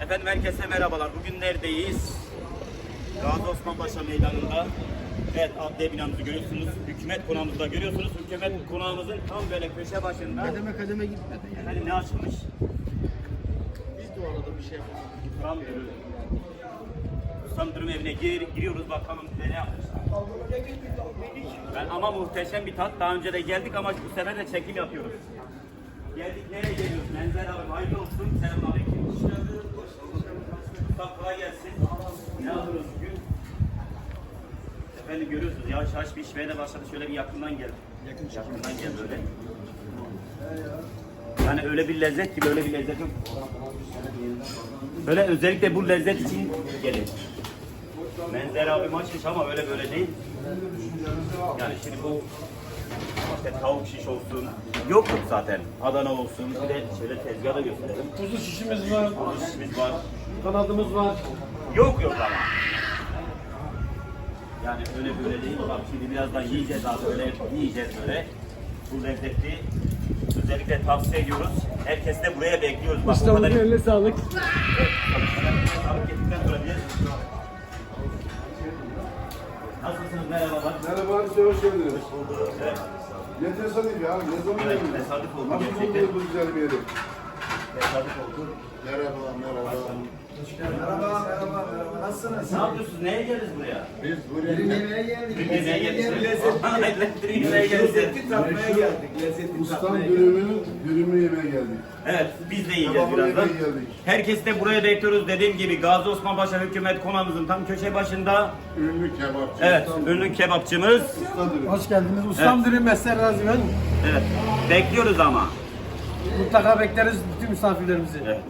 Efendim herkese merhabalar. Bugün neredeyiz? Gazi Osman Paşa Meydanı'nda. Evet, adliye binamızı görüyorsunuz. Hükümet konağımızda görüyorsunuz. Hükümet konağımızın tam böyle köşe başında. Kademe kademe gitmedi. Efendim ne açılmış? Biz de o arada bir şey yapamadık. Tam görüyoruz. Ustam dürüm evine giriyoruz bakalım bize ne yapmışlar. Ama muhteşem bir tat. Daha önce de geldik ama bu sefer de çekim yapıyoruz. Geldik nereye geliyoruz? Menzer abi hayırlı olsun. Selamünaleyküm. Ustam kolay gelsin. Ne yapıyoruz bugün? Efendim görüyorsunuz yavaş yavaş pişmeye de başladı. Şöyle bir yakından gel. Yakından gel böyle. Yani öyle bir lezzet ki böyle bir lezzet yok. Böyle özellikle bu lezzet için gelin. Menzer abim açmış ama öyle böyle değil. Yani şimdi bu işte tavuk şiş olsun. Yok zaten. Adana olsun. Bir de şöyle tezgahı da gösterelim. Kuzu şişimiz var, Kuzu şişimiz var. kanadımız var. Yok ama. Yani öyle böyle değil. Bak şimdi birazdan yiyeceğiz abi. Öyle yiyeceğiz böyle. Bu lezzeti özellikle tavsiye ediyoruz. Herkes de buraya bekliyoruz. Bak, Ustamın eline sağlık. Hareketimden durabilir. Nasılsınız? Merhabalar. Merhaba, size hoş geldiniz. Evet. Ne tesadüf ya, ne zaman Evet, geldiniz? tesadüf oldu Nasıl gerçekten. buldunuz bu güzel bir yeri? Tesadüf oldu. Merhaba, merhaba. Merhaba, merhaba. Nasılsınız? Ne yapıyorsunuz? Neye geldiniz buraya? Biz buraya Yemeğe geldik. Yemeğe geldik. Yemeğe geldik. Lezzetli tatmaya geldik. Lezzetli ustam tatmaya geldik. dürümünü yemeye geldik. Evet, biz de yiyeceğiz Kebabını birazdan. yemeye geldik. Herkesi de buraya bekliyoruz. Dediğim gibi Gazi Osman Paşa Hükümet Konağımızın tam köşe başında. Ünlü kebapçı. Evet, ünlü kebapçımız. Usta dürüm. Hoş geldiniz. Ustam Evet. dürüm Mesler Raziven. Evet, bekliyoruz ama. Mutlaka bekleriz bütün misafirlerimizi. Evet.